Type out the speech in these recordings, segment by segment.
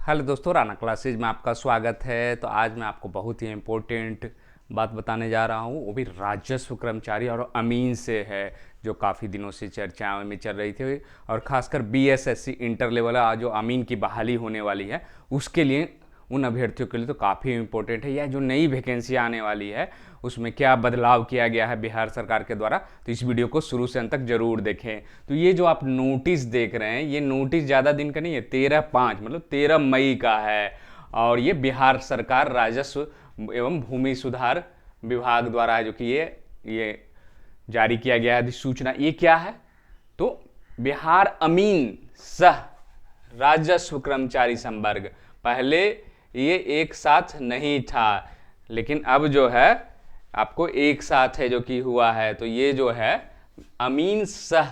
Hello दोस्तों, Rana classes में आपका स्वागत है। तो आज मैं आपको बहुत ही इम्पोर्टेंट बात बताने जा रहा हूँ, वो भी राजस्व कर्मचारी और अमीन से है, जो काफ़ी दिनों से चर्चाओं में चल रही थी। और ख़ासकर बीएसएससी इंटर लेवल जो अमीन की बहाली होने वाली है, उसके लिए, उन अभ्यर्थियों के लिए तो काफ़ी इम्पोर्टेंट है। यह जो नई वैकेंसी आने वाली है, उसमें क्या बदलाव किया गया है बिहार सरकार के द्वारा, तो इस वीडियो को शुरू से अंत तक जरूर देखें। तो ये जो आप नोटिस देख रहे हैं, ये नोटिस ज़्यादा दिन का नहीं है, 13/5 मतलब 13 मई का है। और ये बिहार सरकार राजस्व एवं भूमि सुधार विभाग द्वारा है, जो कि ये जारी किया गया है अधिसूचना। ये क्या है? तो बिहार अमीन सह राजस्व कर्मचारी संवर्ग, पहले ये एक साथ नहीं था, लेकिन अब जो है आपको एक साथ है जो कि हुआ है। तो ये जो है अमीन सह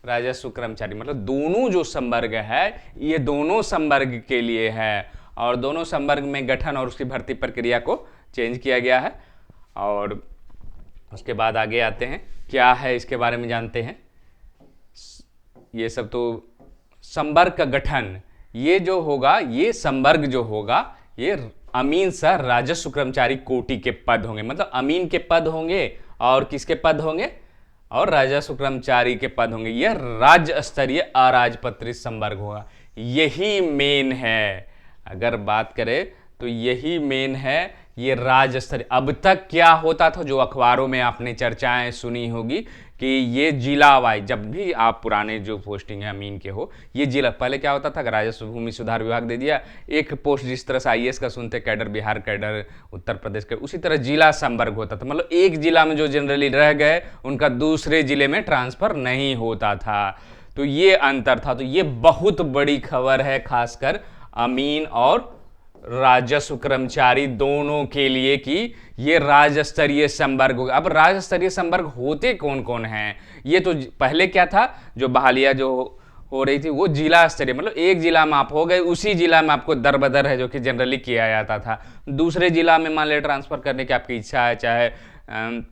राजस्व कर्मचारी, मतलब दोनों जो संवर्ग है, ये दोनों संवर्ग के लिए है। और दोनों संवर्ग में गठन और उसकी भर्ती प्रक्रिया को चेंज किया गया है। और उसके बाद आगे आते हैं, क्या है इसके बारे में जानते हैं। ये सब तो संवर्ग का गठन, ये जो होगा, ये संवर्ग जो होगा, ये अमीन सह राजस्व कर्मचारी कोटि के पद होंगे। मतलब अमीन के पद होंगे और किसके पद होंगे, और राजस्व कर्मचारी के पद होंगे। यह राज्य स्तरीय अराजपत्रित संवर्ग होगा। यही मेन है, अगर बात करें तो यही मेन है। ये राज्य स्तरीय, अब तक क्या होता था, जो अखबारों में आपने चर्चाएं सुनी होगी कि ये जिला वाइज, जब भी आप पुराने जो पोस्टिंग है अमीन के हो, ये जिला, पहले क्या होता था, राजस्व भूमि सुधार विभाग दे दिया एक पोस्ट, जिस तरह से आईएएस का सुनते कैडर, बिहार कैडर, उत्तर प्रदेश के, उसी तरह जिला संवर्ग होता था। मतलब एक जिला में जो जनरली रह गए, उनका दूसरे जिले में ट्रांसफर नहीं होता था। तो ये अंतर था। तो ये बहुत बड़ी खबर है, खासकर अमीन और राजस्व कर्मचारी दोनों के लिए, कि ये राज्य स्तरीय संवर्ग होगा। अब राज्य स्तरीय संवर्ग होते कौन कौन हैं? ये तो पहले क्या था, जो बहालियां जो हो रही थी, वो जिला स्तरीय, मतलब एक जिला में आप हो गए, उसी जिला में आपको दर बदर है जो कि जनरली किया जाता था। दूसरे जिला में मान ले ट्रांसफर करने की आपकी इच्छा है, चाहे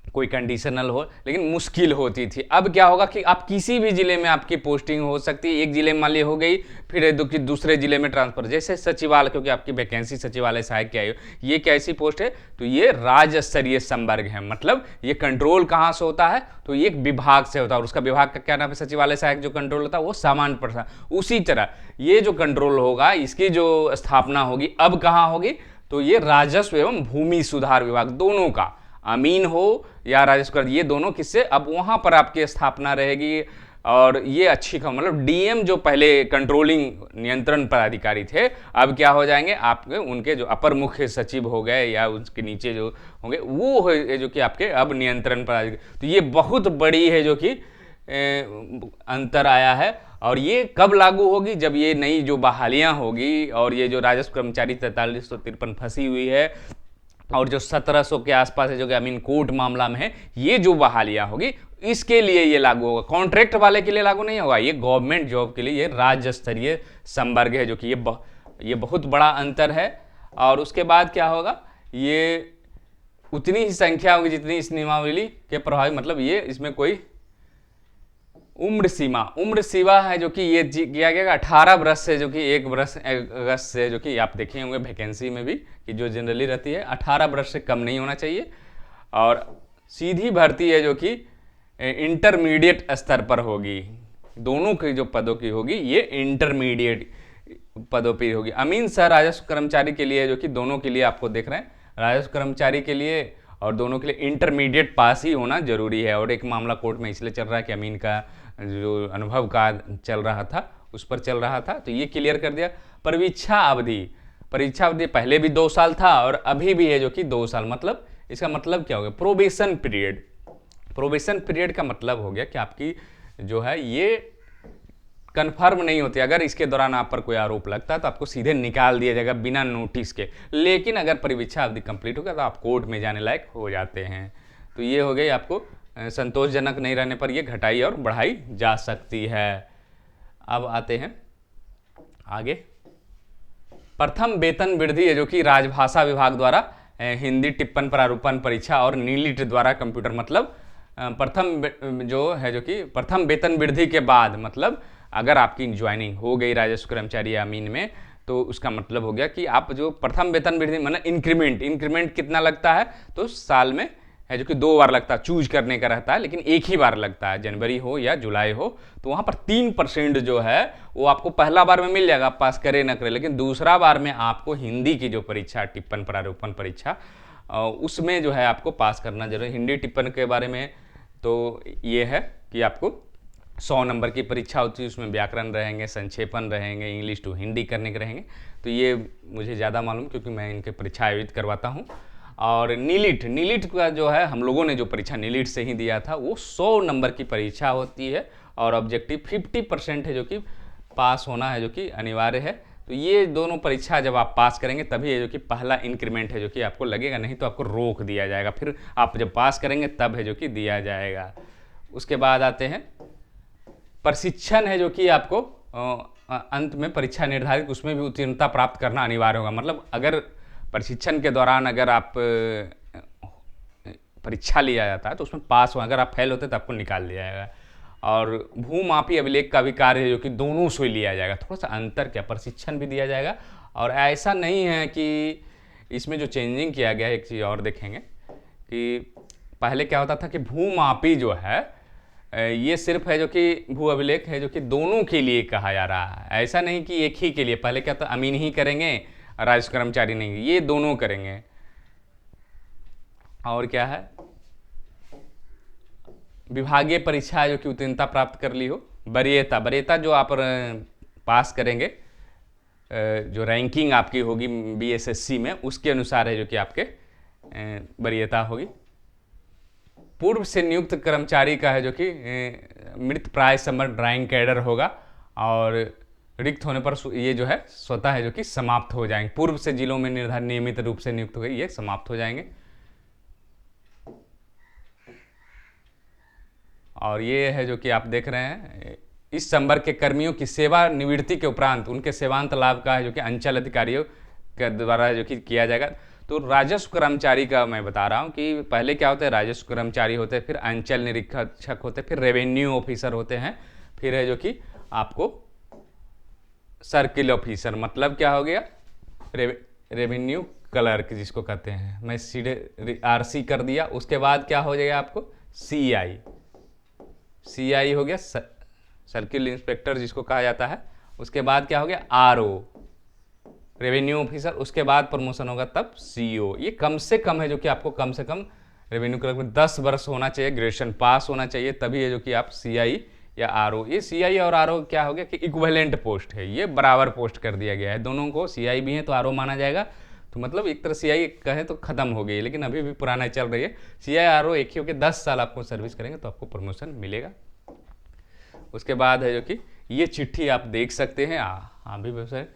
कोई कंडीशनल हो, लेकिन मुश्किल होती थी। अब क्या होगा कि आप किसी भी जिले में आपकी पोस्टिंग हो सकती है। एक जिले में मान ली हो गई, फिर दूसरे जिले में ट्रांसफर, जैसे सचिवालय, क्योंकि आपकी वैकेंसी सचिवालय सहायक की आई हो, ये कैसी पोस्ट है, तो ये राज्य स्तरीय संवर्ग है। मतलब ये कंट्रोल कहाँ से होता है, तो ये एक विभाग से होता है, और उसका विभाग का क्या नाम है, सचिवालय सहायक जो कंट्रोल होता है वो सामान्य प्रशासन। उसी तरह ये जो कंट्रोल होगा, इसकी जो स्थापना होगी, अब कहाँ होगी, तो ये राजस्व एवं भूमि सुधार विभाग, दोनों का, अमीन हो या राजस्व कर, ये दोनों किससे, अब वहां पर आपकी स्थापना रहेगी। और ये अच्छी खबर, मतलब डीएम जो पहले कंट्रोलिंग नियंत्रण पदाधिकारी थे, अब क्या हो जाएंगे आपके, उनके जो अपर मुख्य सचिव हो गए या उसके नीचे जो होंगे, वो है जो कि आपके अब नियंत्रण पदाधिकारी। तो ये बहुत बड़ी है जो कि अंतर आया है। और ये कब लागू होगी, जब ये नई जो बहालियां होगी, और ये जो राजस्व कर्मचारी 4353 फंसी हुई है, और जो 1700 के आसपास है जो कि अमीन कोर्ट मामला में है, ये जो बहालियां होगी, इसके लिए ये लागू होगा। कॉन्ट्रैक्ट वाले के लिए लागू नहीं होगा, ये गवर्नमेंट जॉब के लिए ये राज्य स्तरीय संवर्ग है, जो कि ये बहुत बड़ा अंतर है। और उसके बाद क्या होगा, ये उतनी ही संख्या होगी जितनी इस नियमावली के प्रभावी, मतलब ये इसमें कोई उम्र सीमा है, जो कि ये किया गया 18 वर्ष से, जो कि 1 वर्ष अगस्त से, जो कि आप देखे होंगे वैकेंसी में भी कि जो जनरली रहती है 18 वर्ष से कम नहीं होना चाहिए। और सीधी भर्ती है जो कि इंटरमीडिएट स्तर पर होगी। दोनों की जो पदों की होगी, ये इंटरमीडिएट पदों पर होगी। अमीन सह राजस्व कर्मचारी के लिए, जो कि दोनों के लिए आपको देख रहे हैं, राजस्व कर्मचारी के लिए और दोनों के लिए इंटरमीडिएट पास ही होना जरूरी है। और एक मामला कोर्ट में इसलिए चल रहा है कि अमीन का जो अनुभव का चल रहा था, उस पर चल रहा था, तो ये क्लियर कर दिया। परीक्षा अवधि पहले भी 2 साल था और अभी भी है जो कि 2 साल। मतलब इसका मतलब क्या हो गया, प्रोबेशन पीरियड का मतलब हो गया कि आपकी जो है ये कन्फर्म नहीं होती। अगर इसके दौरान आप पर कोई आरोप लगता है तो आपको सीधे निकाल दिया जाएगा बिना नोटिस के। लेकिन अगर परीक्षा अवधि कंप्लीट हो गया तो आप कोर्ट में जाने लायक हो जाते हैं। तो ये हो गई, आपको संतोषजनक नहीं रहने पर ये घटाई और बढ़ाई जा सकती है। अब आते हैं आगे, प्रथम वेतन वृद्धि है जो कि राजभाषा विभाग द्वारा हिंदी टिप्पण प्रारूपण परीक्षा और नीलिट द्वारा कंप्यूटर, मतलब प्रथम जो है जो कि प्रथम वेतन वृद्धि के बाद, मतलब अगर आपकी ज्वाइनिंग हो गई राजस्व कर्मचारी अमीन में, तो उसका मतलब हो गया कि आप जो प्रथम वेतन वृद्धि मतलब इंक्रीमेंट कितना लगता है, तो साल में है जो कि 2 बार लगता है, चूज करने का रहता है, लेकिन एक ही बार लगता है, जनवरी हो या जुलाई हो। तो वहाँ पर 3% जो है वो आपको पहला बार में मिल जाएगा, आप पास करें ना करें। लेकिन दूसरा बार में आपको हिंदी की जो परीक्षा, टिप्पण प्रारूपण परीक्षा, उसमें जो है आपको पास करना जरूरी। हिंदी टिप्पण के बारे में तो ये है कि आपको 100 नंबर की परीक्षा होती है, उसमें व्याकरण रहेंगे, संक्षेपण रहेंगे, इंग्लिश टू हिंदी करने के रहेंगे। तो ये मुझे ज़्यादा मालूम, क्योंकि मैं इनके परीक्षा आयोजित करवाता हूँ। और नीलिट का जो है, हम लोगों ने जो परीक्षा नीलिट से ही दिया था, वो 100 नंबर की परीक्षा होती है और ऑब्जेक्टिव 50% है जो कि पास होना है, जो कि अनिवार्य है। तो ये दोनों परीक्षा जब आप पास करेंगे तभी है जो कि पहला इंक्रीमेंट है जो कि आपको लगेगा, नहीं तो आपको रोक दिया जाएगा। फिर आप जब पास करेंगे तब है जो कि दिया जाएगा। उसके बाद आते हैं प्रशिक्षण है जो कि आपको अंत में परीक्षा निर्धारित, उसमें भी उत्तीर्णता प्राप्त करना अनिवार्य होगा। मतलब अगर प्रशिक्षण के दौरान अगर आप परीक्षा लिया जाता है तो उसमें पास हो, अगर आप फेल होते तो आपको निकाल दिया जाएगा। और भूमापी अभिलेख का भी कार्य है जो कि दोनों से लिया जाएगा। थोड़ा सा अंतर क्या, प्रशिक्षण भी दिया जाएगा। और ऐसा नहीं है कि इसमें जो चेंजिंग किया गया है, एक चीज़ और देखेंगे कि पहले क्या होता था कि भूमापी जो है ये सिर्फ है जो कि भू अभिलेख है जो कि दोनों के लिए कहा जा रहा है, ऐसा नहीं कि एक ही के लिए। पहले क्या था, अमीन ही करेंगे, राजस्व कर्मचारी नहीं, ये दोनों करेंगे। और क्या है, विभागीय परीक्षा जो कि उत्तीर्णता प्राप्त कर ली हो। वरीयता जो आप पास करेंगे, जो रैंकिंग आपकी होगी बीएसएससी में, उसके अनुसार है जो कि आपके वरीयता होगी। पूर्व से नियुक्त कर्मचारी का है जो कि मृत प्राय संबंध ड्राइंग कैडर होगा, और रिक्त होने पर ये जो है स्वतः है जो कि समाप्त हो जाएंगे। पूर्व से जिलों में निर्धारित नियमित रूप से नियुक्त हो गए, ये समाप्त हो जाएंगे। और ये है जो कि आप देख रहे हैं, इस संवर्ग के कर्मियों की सेवा निवृत्ति के उपरांत उनके सेवांत लाभ का है जो कि अंचल अधिकारियों के द्वारा जो कि किया जाएगा। तो राजस्व कर्मचारी का मैं बता रहा हूँ कि पहले क्या होता है, राजस्व कर्मचारी होते हैं, फिर अंचल निरीक्षक होते हैं, फिर रेवेन्यू ऑफिसर होते हैं, फिर है जो कि आपको सर्किल ऑफिसर, मतलब क्या हो गया, रेवेन्यू क्लर्क जिसको कहते हैं। मैं सीधे आरसी कर दिया। उसके बाद क्या हो जाएगा आपको, सीआई हो गया, सर्किल इंस्पेक्टर जिसको कहा जाता है। उसके बाद क्या हो गया, आरओ, रेवेन्यू ऑफिसर। उसके बाद प्रमोशन होगा तब सीओ। ये कम से कम है जो कि आपको कम से कम रेवेन्यू क्लर्क में 10 वर्ष होना चाहिए, ग्रेजुएशन पास होना चाहिए, तभी है जो कि आप सीआई या आरओ। ये सीआई और आरओ क्या हो गया कि इक्विवेलेंट पोस्ट है, ये बराबर पोस्ट कर दिया गया है दोनों को। सीआई भी है तो आरओ माना जाएगा। तो मतलब एक तरह सीआई कहे तो खत्म हो गई, लेकिन अभी भी पुराना चल रही है। सीआई आरओ एक ही हो के 10 साल आपको सर्विस करेंगे तो आपको प्रमोशन मिलेगा। उसके बाद है जो कि ये चिट्ठी आप देख सकते हैं, हाँ भी व्यवसाय,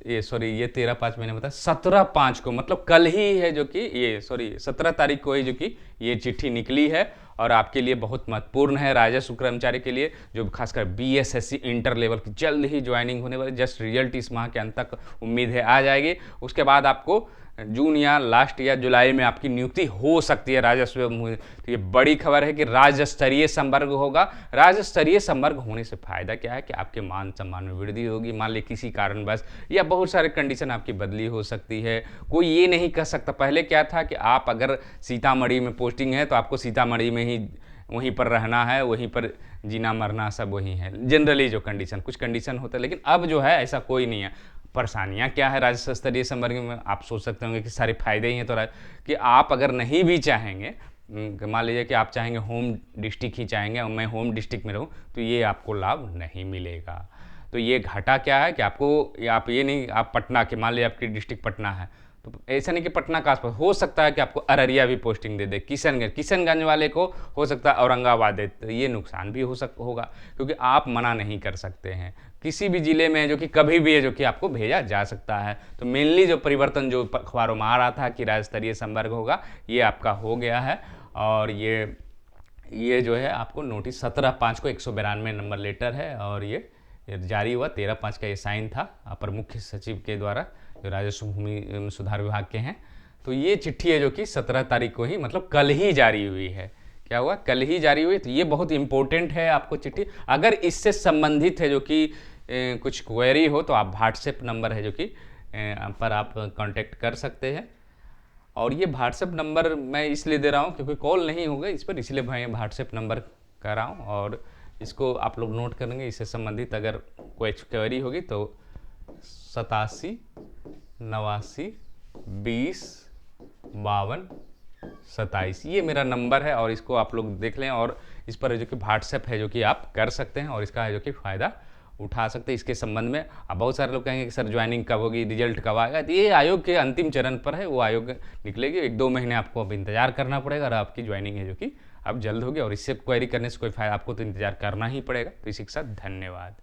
ये सॉरी ये 13/5 मैंने बताया, 17/5 को मतलब कल ही है जो कि ये 17 तारीख को ही जो कि ये चिट्ठी निकली है, और आपके लिए बहुत महत्वपूर्ण है राजस्व कर्मचारी के लिए, जो खासकर बीएसएससी इंटर लेवल की जल्द ही ज्वाइनिंग होने वाली। जस्ट रिजल्ट इस माह के अंत तक उम्मीद है आ जाएगी। उसके बाद आपको जून या लास्ट या जुलाई में आपकी नियुक्ति हो सकती है राजस्व। तो ये बड़ी खबर है कि राज्य स्तरीय संवर्ग होगा। राज्य स्तरीय संवर्ग होने से फायदा क्या है कि आपके मान सम्मान में वृद्धि होगी। मान लीजिए किसी कारणवश या बहुत सारे कंडीशन आपकी बदली हो सकती है, कोई ये नहीं कह सकता। पहले क्या था कि आप अगर सीतामढ़ी में पोस्टिंग है तो आपको सीतामढ़ी में ही वहीं पर रहना है, वहीं पर जीना मरना सब वहीं है, जनरली जो कंडीशन, कुछ कंडीशन होता है। लेकिन अब जो है ऐसा कोई नहीं है। परेशानियाँ क्या है राज्य स्तरीय संवर्ग में, आप सोच सकते होंगे कि सारे फायदे ही हैं। तो कि आप अगर नहीं भी चाहेंगे, मान लीजिए कि आप चाहेंगे होम डिस्ट्रिक्ट ही चाहेंगे और मैं होम डिस्ट्रिक्ट में रहूँ, तो ये आपको लाभ नहीं मिलेगा। तो ये घाटा क्या है कि आपको, आप ये नहीं, आप पटना के, मान लीजिए आपकी डिस्ट्रिक्ट पटना है, तो ऐसा नहीं कि पटना का आसपास, हो सकता है कि आपको अररिया भी पोस्टिंग दे दे, किशनगंज वाले को हो सकता है औरंगाबाद दे। तो ये नुकसान भी होगा, क्योंकि आप मना नहीं कर सकते हैं। किसी भी जिले में जो कि कभी भी है जो कि आपको भेजा जा सकता है। तो मेनली जो परिवर्तन जो अखबारों में आ रहा था कि राज्य स्तरीय संवर्ग होगा, ये आपका हो गया है। और ये जो है आपको नोटिस 17/5 को 192 नंबर लेटर है, और ये जारी हुआ 13/5 का ये साइन था अपर मुख्य सचिव के द्वारा, जो राजस्व भूमि सुधार विभाग के हैं। तो ये चिट्ठी है जो कि 17 तारीख को ही, मतलब कल ही जारी हुई है। क्या हुआ, कल ही जारी हुई। तो ये बहुत इंपॉर्टेंट है आपको चिट्ठी। अगर इससे संबंधित है जो कि कुछ क्वेरी हो तो आप व्हाट्सएप नंबर है जो कि पर आप कांटेक्ट कर सकते हैं। और ये व्हाट्सएप नंबर मैं इसलिए दे रहा हूँ क्योंकि कॉल नहीं होगा इस पर, इसलिए मैं व्हाट्सएप नंबर कर रहा हूँ। और इसको आप लोग नोट करेंगे, इससे संबंधित अगर कोई क्वेरी होगी तो 87 89 20 52 27 ये मेरा नंबर है, और इसको आप लोग देख लें। और इस पर जो कि व्हाट्सएप है जो कि आप कर सकते हैं और इसका है जो कि फ़ायदा उठा सकते हैं। इसके संबंध में अब बहुत सारे लोग कहेंगे कि सर ज्वाइनिंग कब होगी, रिजल्ट कब आएगा, तो ये आयोग के अंतिम चरण पर है, वो आयोग निकलेगी। 1-2 महीने आपको अब इंतजार करना पड़ेगा और आपकी ज्वाइनिंग है जो कि अब जल्द होगी। और इससे क्वेरी करने से कोई फायदा, आपको तो इंतजार करना ही पड़ेगा। तो इसी के साथ धन्यवाद।